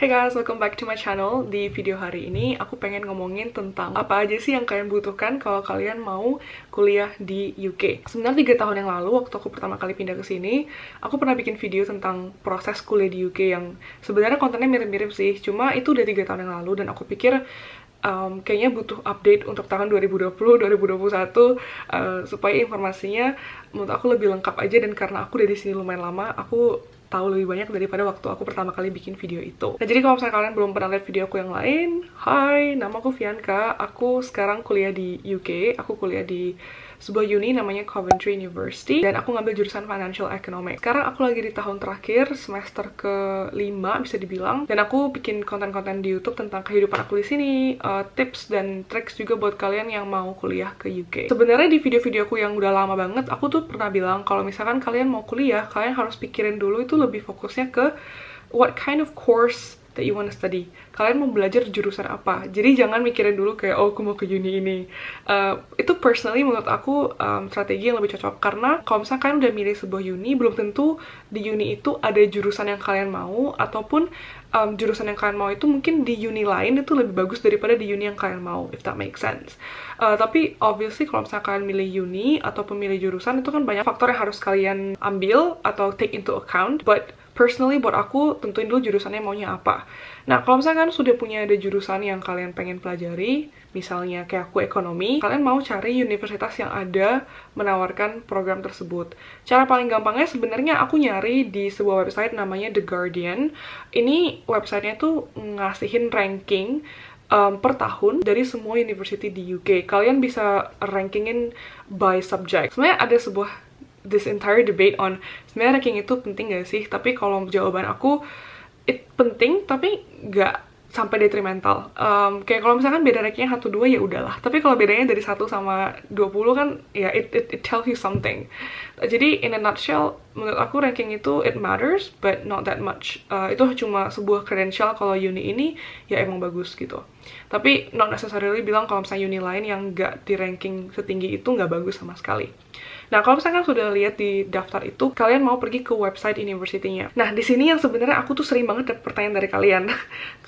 Hey guys, welcome back to my channel. Di video hari ini aku pengen ngomongin tentang apa aja sih yang kalian butuhkan kalau kalian mau kuliah di UK. Sebenarnya 3 tahun yang lalu waktu aku pertama kali pindah ke sini, aku pernah bikin video tentang proses kuliah di UK yang sebenarnya kontennya mirip-mirip sih. Cuma itu udah 3 tahun yang lalu dan aku pikir kayaknya butuh update untuk tahun 2020-2021 supaya informasinya menurut aku lebih lengkap aja, dan karena aku udah di sini lumayan lama, aku tahu lebih banyak daripada waktu aku pertama kali bikin video itu. Nah, jadi kalau misalnya kalian belum pernah lihat video aku yang lain, hai, nama aku Fianka. Aku sekarang kuliah di UK. Aku kuliah di sebuah uni namanya Coventry University, dan aku ngambil jurusan Financial Economics. Sekarang aku lagi di tahun terakhir, semester ke-5 bisa dibilang, dan aku bikin konten-konten di YouTube tentang kehidupan aku di sini, tips dan tricks juga buat kalian yang mau kuliah ke UK. Sebenarnya di video-videoku yang udah lama banget, aku tuh pernah bilang kalau misalkan kalian mau kuliah, kalian harus pikirin dulu itu lebih fokusnya ke what kind of course that you want to study. Kalian mau belajar jurusan apa? Jadi jangan mikirin dulu kayak, oh aku mau ke uni ini. Itu personally menurut aku strategi yang lebih cocok, karena kalau misalnya kalian udah milih sebuah uni, belum tentu di uni itu ada jurusan yang kalian mau, ataupun jurusan yang kalian mau itu mungkin di uni lain itu lebih bagus daripada di uni yang kalian mau, if that makes sense. Tapi obviously kalau misalnya kalian milih uni atau pemilih jurusan, itu kan banyak faktor yang harus kalian ambil atau take into account, but personally buat aku tentuin dulu jurusannya maunya apa. Nah, kalau misalkan sudah punya ada jurusan yang kalian pengen pelajari, misalnya kayak aku ekonomi, kalian mau cari universitas yang ada menawarkan program tersebut. Cara paling gampangnya sebenarnya aku nyari di sebuah website namanya The Guardian. Ini websitenya tuh ngasihin ranking per tahun dari semua university di UK. Kalian bisa rankingin by subject. Sebenarnya ada this entire debate on sebenarnya ranking itu penting gak sih? Tapi kalau jawaban aku, penting tapi gak sampai detrimental. Kayak kalau misalkan beda rankingnya 1-2 ya udahlah. Tapi kalau bedanya dari 1 sama 20 kan ya it tells you something. Jadi in a nutshell, menurut aku ranking itu it matters but not that much. Itu cuma sebuah credential kalau uni ini ya emang bagus gitu. Tapi not necessarily bilang kalau misalnya uni lain yang gak di ranking setinggi itu gak bagus sama sekali. Nah, kalau misalkan sudah lihat di daftar itu, kalian mau pergi ke website university-nya. Nah, di sini yang sebenarnya aku tuh sering banget dapet pertanyaan dari kalian.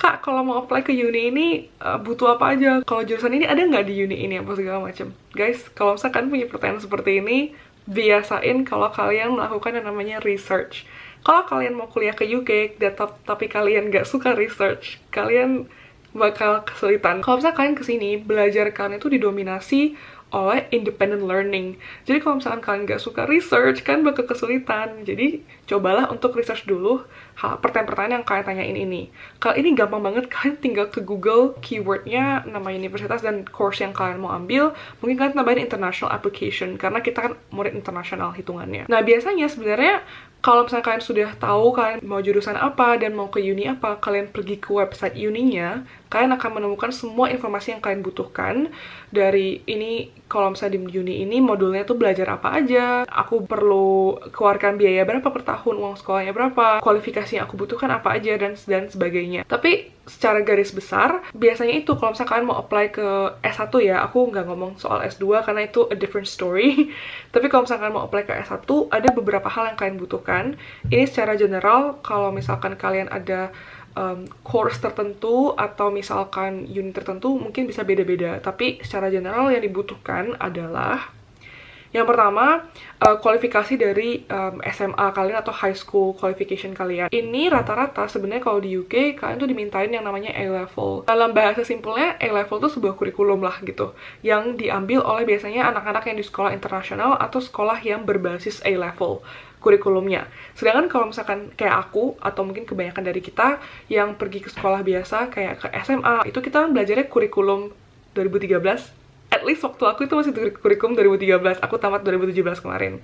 Kak, kalau mau apply ke uni ini, butuh apa aja? Kalau jurusan ini ada nggak di uni ini? Apa segala macam. Guys, kalau misalkan punya pertanyaan seperti ini, biasain kalau kalian melakukan yang namanya research. Kalau kalian mau kuliah ke UK, tapi kalian nggak suka research, kalian bakal kesulitan. Kalau misalnya kalian kesini, belajar kalian itu didominasi oleh independent learning. Jadi kalau misalkan kalian gak suka research, kan bakal kesulitan. Jadi cobalah untuk research dulu pertanyaan-pertanyaan yang kalian tanyain ini. Kalau ini gampang banget, kalian tinggal ke Google keywordnya, nama universitas dan course yang kalian mau ambil. Mungkin kalian tambahin international application, karena kita kan murid internasional hitungannya. Nah, biasanya sebenarnya kalau misalnya kalian sudah tahu kalian mau jurusan apa dan mau ke uni apa, kalian pergi ke website uninya, kalian akan menemukan semua informasi yang kalian butuhkan. Dari ini, kalau misalnya di uni ini modulnya tuh belajar apa aja, aku perlu keluarkan biaya berapa per tahun, uang sekolahnya berapa, kualifikasi yang aku butuhkan apa aja, dan sebagainya. Tapi secara garis besar, biasanya itu kalau misalnya kalian mau apply ke S1 ya, aku nggak ngomong soal S2 karena itu a different story. Tapi kalau misalkan mau apply ke S1, ada beberapa hal yang kalian butuhkan. Ini secara general, kalau misalkan kalian ada course tertentu atau misalkan unit tertentu, mungkin bisa beda-beda. Tapi secara general yang dibutuhkan adalah yang pertama, kualifikasi dari SMA kalian atau high school qualification kalian. Ini rata-rata sebenarnya kalau di UK, kalian tuh dimintain yang namanya A-level. Dalam bahasa simpelnya, A-level tuh sebuah kurikulum lah gitu, yang diambil oleh biasanya anak-anak yang di sekolah internasional atau sekolah yang berbasis A-level kurikulumnya. Sedangkan kalau misalkan kayak aku, atau mungkin kebanyakan dari kita yang pergi ke sekolah biasa, kayak ke SMA, itu kita kan belajarnya kurikulum 2013. At least waktu aku itu masih kurikulum 2013, aku tamat 2017 kemarin.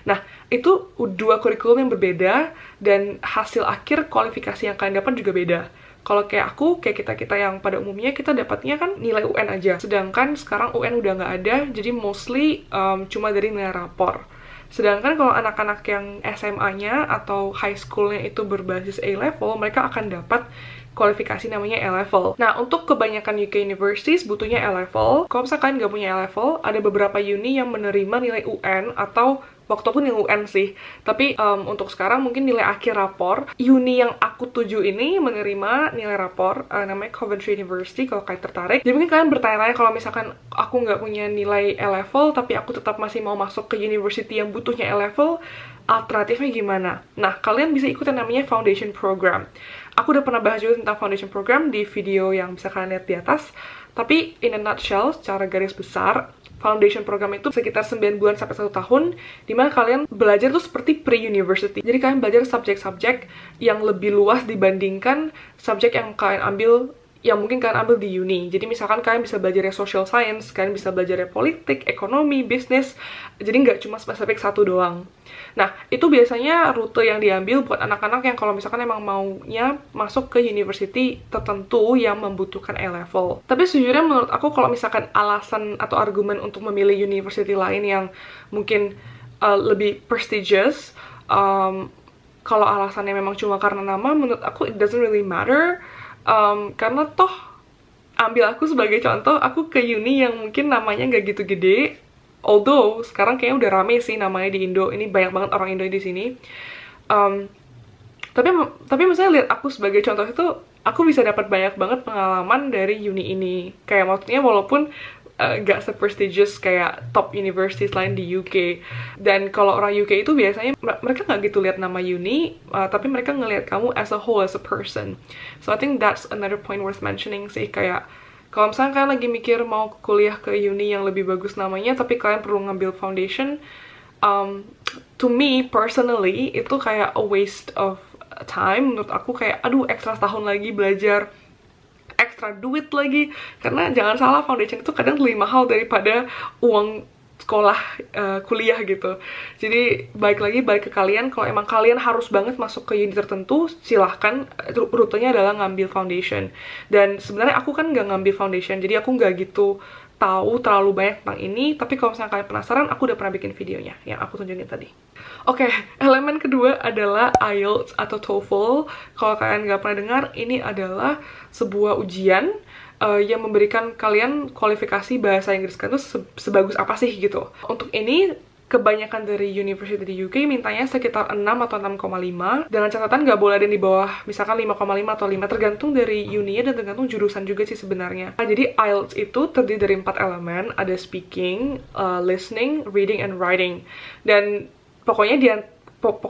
Nah, itu dua kurikulum yang berbeda, dan hasil akhir kualifikasi yang kalian dapat juga beda. Kalau kayak aku, kayak kita yang pada umumnya kita dapatnya kan nilai UN aja. Sedangkan sekarang UN udah nggak ada, jadi mostly cuma dari nilai rapor. Sedangkan kalau anak-anak yang SMA-nya atau high school-nya itu berbasis A-level, mereka akan dapat kualifikasi namanya A-level. Nah, untuk kebanyakan UK universities butuhnya A-level. Kalau misalkan nggak punya A-level, ada beberapa uni yang menerima nilai UN atau waktu aku nilai UN sih. Tapi untuk sekarang mungkin nilai akhir rapor, uni yang aku tuju ini menerima nilai rapor, namanya Coventry University kalau kalian tertarik. Jadi mungkin kalian bertanya-tanya kalau misalkan aku nggak punya nilai A-level, tapi aku tetap masih mau masuk ke university yang butuhnya A-level, alternatifnya gimana? Nah, kalian bisa ikut yang namanya Foundation Program. Aku udah pernah bahas juga tentang Foundation Program di video yang bisa kalian lihat di atas. Tapi in a nutshell, secara garis besar, Foundation Program itu sekitar 9 bulan sampai 1 tahun, dimana kalian belajar tuh seperti pre-university. Jadi kalian belajar subjek-subjek yang lebih luas dibandingkan subjek yang kalian ambil, yang mungkin kalian ambil di uni. Jadi misalkan kalian bisa belajar social science, kalian bisa belajar politik, ekonomi, bisnis, jadi nggak cuma spesifik satu doang. Nah, itu biasanya rute yang diambil buat anak-anak yang kalau misalkan emang maunya masuk ke university tertentu yang membutuhkan A-level. Tapi sejujurnya menurut aku kalau misalkan alasan atau argumen untuk memilih university lain yang mungkin lebih prestigious, kalau alasannya memang cuma karena nama, menurut aku it doesn't really matter. Karena toh, ambil aku sebagai contoh, aku ke uni yang mungkin namanya nggak gitu gede. Although sekarang kayaknya udah rame sih namanya di Indo, ini banyak banget orang Indo di sini. Tapi misalnya lihat aku sebagai contoh itu, aku bisa dapat banyak banget pengalaman dari uni ini. Kayak maksudnya walaupun gak se-prestigious kayak top universities lain di UK. Dan kalau orang UK itu biasanya mereka nggak gitu lihat nama uni, tapi mereka ngelihat kamu as a whole, as a person. So I think that's another point worth mentioning sih, kayak kalau misalnya kalian lagi mikir mau kuliah ke uni yang lebih bagus namanya, tapi kalian perlu ngambil foundation, to me personally itu kayak a waste of time. Menurut aku kayak aduh, ekstra setahun lagi belajar, ekstra duit lagi, karena jangan salah, foundation itu kadang lebih mahal daripada uang sekolah, kuliah gitu. Jadi balik ke kalian, kalau emang kalian harus banget masuk ke uni tertentu, silahkan, rutenya adalah ngambil foundation. Dan sebenarnya aku kan nggak ngambil foundation, jadi aku nggak gitu tahu terlalu banyak tentang ini, tapi kalau misalnya kalian penasaran, aku udah pernah bikin videonya yang aku tunjukin tadi. Oke, elemen kedua adalah IELTS atau TOEFL. Kalau kalian nggak pernah dengar, ini adalah sebuah ujian yang memberikan kalian kualifikasi bahasa Inggris kalian tuh sebagus apa sih gitu. Untuk ini, kebanyakan dari university di UK mintanya sekitar 6 atau 6,5, dengan catatan nggak boleh ada yang di bawah misalkan 5,5 atau 5, tergantung dari uni dan tergantung jurusan juga sih sebenarnya. Nah, jadi IELTS itu terdiri dari 4 elemen, ada speaking, listening, reading, and writing. Dan pokoknya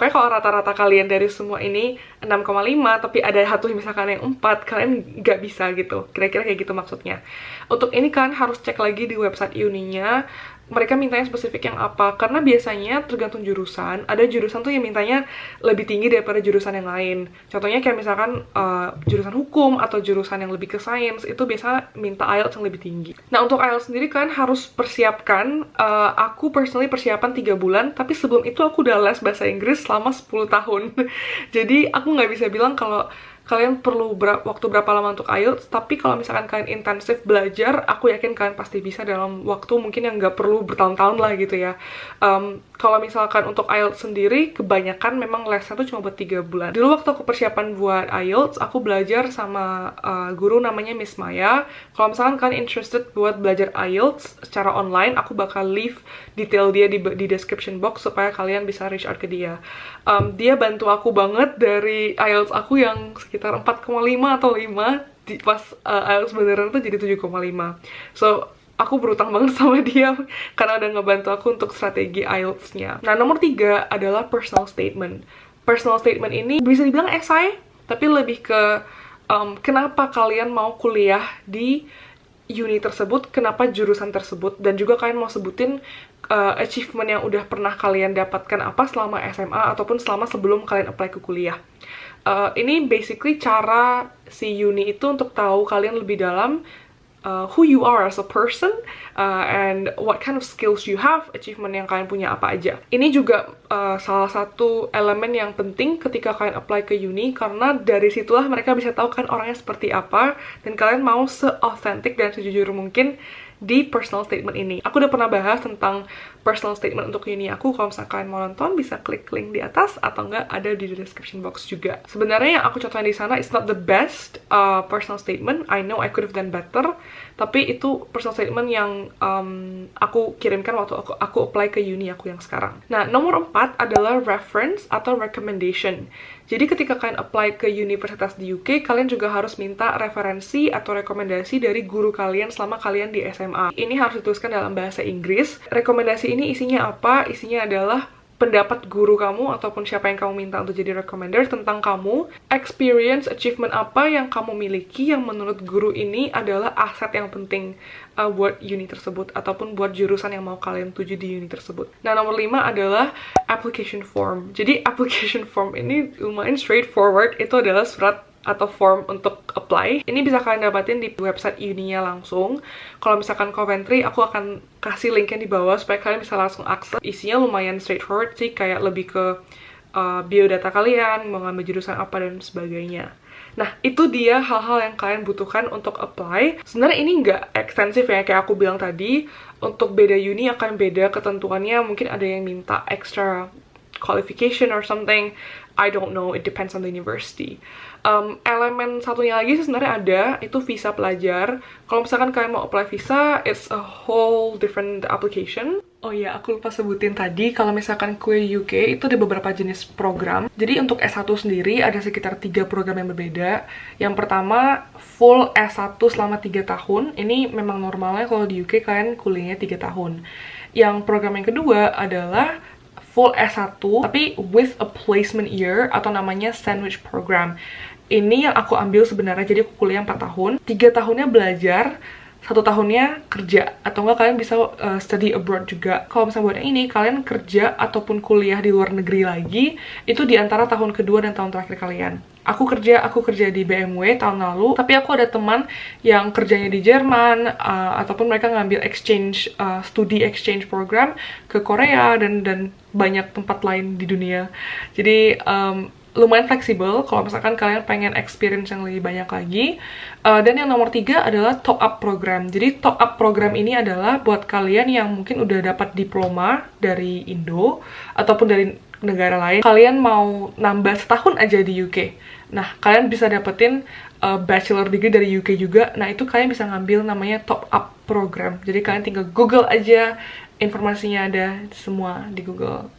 kalau rata-rata kalian dari semua ini 6,5, tapi ada satu misalkan yang 4, kalian nggak bisa gitu. Kira-kira kayak gitu maksudnya. Untuk ini kalian harus cek lagi di website uninya, mereka mintanya spesifik yang apa, karena biasanya tergantung jurusan. Ada jurusan tuh yang mintanya lebih tinggi daripada jurusan yang lain. Contohnya kayak misalkan jurusan hukum atau jurusan yang lebih ke sains, itu biasa minta IELTS yang lebih tinggi. Nah, untuk IELTS sendiri kalian harus persiapkan, aku personally persiapan 3 bulan, tapi sebelum itu aku udah les bahasa Inggris selama 10 tahun. Jadi aku nggak bisa bilang kalau kalian perlu waktu berapa lama untuk IELTS, tapi kalau misalkan kalian intensif belajar, aku yakin kalian pasti bisa dalam waktu mungkin yang nggak perlu bertahun-tahun lah gitu ya. Kalau misalkan untuk IELTS sendiri, kebanyakan memang lesnya tuh cuma buat 3 bulan. Dulu waktu aku persiapan buat IELTS, aku belajar sama guru namanya Miss Maya. Kalau misalkan kalian interested buat belajar IELTS secara online, aku bakal leave detail dia di description box supaya kalian bisa reach out ke dia. Dia bantu aku banget dari IELTS aku yang sekitar 4,5 atau 5, pas IELTS beneran tuh jadi 7,5. So, aku berutang banget sama dia karena udah ngebantu aku untuk strategi IELTS-nya. Nah, nomor 3 adalah personal statement. Personal statement ini bisa dibilang essay, tapi lebih ke kenapa kalian mau kuliah di uni tersebut, kenapa jurusan tersebut, dan juga kalian mau sebutin achievement yang udah pernah kalian dapatkan apa selama SMA ataupun selama sebelum kalian apply ke kuliah. Ini basically cara si uni itu untuk tahu kalian lebih dalam who you are as a person, and what kind of skills you have, achievement yang kalian punya apa aja. Ini juga salah satu elemen yang penting ketika kalian apply ke uni, karena dari situlah mereka bisa tahu kan orangnya seperti apa, dan kalian mau se-authentic dan sejujur mungkin di personal statement ini. Aku udah pernah bahas tentang personal statement untuk uni aku. Kalau misalkan kalian mau nonton, bisa klik link di atas atau enggak ada di description box juga. Sebenarnya yang aku contohin di sana is not the best personal statement. I know I could have done better, tapi itu personal statement yang aku kirimkan waktu aku apply ke uni aku yang sekarang. Nah, nomor 4 adalah reference atau recommendation. Jadi ketika kalian apply ke universitas di UK, kalian juga harus minta referensi atau rekomendasi dari guru kalian selama kalian di SMA. Ini harus dituliskan dalam bahasa Inggris. Rekomendasi ini isinya apa? Isinya adalah pendapat guru kamu ataupun siapa yang kamu minta untuk jadi recommender tentang kamu, experience, achievement apa yang kamu miliki yang menurut guru ini adalah aset yang penting buat uni tersebut ataupun buat jurusan yang mau kalian tuju di uni tersebut. Nah, nomor 5 adalah application form. Jadi application form ini lumayan straightforward, itu adalah surat atau form untuk apply. Ini bisa kalian dapatin di website uni-nya langsung. Kalau misalkan Coventry, aku akan kasih linknya di bawah supaya kalian bisa langsung akses. Isinya lumayan straightforward sih, kayak lebih ke biodata kalian, mau ngambil jurusan apa dan sebagainya. Nah, itu dia hal-hal yang kalian butuhkan untuk apply. Sebenarnya ini nggak ekstensif ya, kayak aku bilang tadi. Untuk beda uni akan beda ketentuannya, mungkin ada yang minta extra qualification or something. I don't know, it depends on the university. Elemen satunya lagi sebenarnya ada, itu visa pelajar. Kalau misalkan kalian mau apply visa, it's a whole different application. Oh iya, aku lupa sebutin tadi, kalau misalkan kue UK itu ada beberapa jenis program. Jadi untuk S1 sendiri ada sekitar 3 program yang berbeda. Yang pertama, full S1 selama 3 tahun. Ini memang normalnya kalau di UK kalian kuliahnya 3 tahun. Yang program yang kedua adalah full S1 tapi with a placement year atau namanya sandwich program. Ini yang aku ambil sebenarnya, jadi aku kuliah 4 tahun, 3 tahunnya belajar, 1 tahunnya kerja, atau enggak kalian bisa study abroad juga. Kalau misalnya buat yang ini, kalian kerja ataupun kuliah di luar negeri lagi, itu di antara tahun kedua dan tahun terakhir kalian. Aku kerja di BMW tahun lalu, tapi aku ada teman yang kerjanya di Jerman, ataupun mereka ngambil exchange, studi exchange program ke Korea dan banyak tempat lain di dunia. Jadi lumayan fleksibel kalau misalkan kalian pengen experience yang lebih banyak lagi. Dan yang nomor 3 adalah top up program. Jadi top up program ini adalah buat kalian yang mungkin udah dapat diploma dari Indo ataupun dari negara lain, kalian mau nambah setahun aja di UK. Nah, kalian bisa dapetin bachelor degree dari UK juga. Nah, itu kalian bisa ngambil namanya top up program. Jadi kalian tinggal Google aja, informasinya ada semua di Google.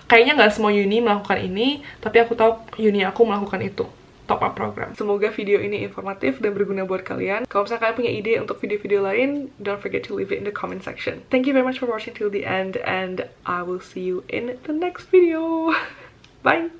Kayaknya nggak semua uni melakukan ini, tapi aku tahu uni aku melakukan itu, top up program. Semoga video ini informatif dan berguna buat kalian. Kalau misalnya kalian punya ide untuk video-video lain, don't forget to leave it in the comment section. Thank you very much for watching till the end, and I will see you in the next video. Bye!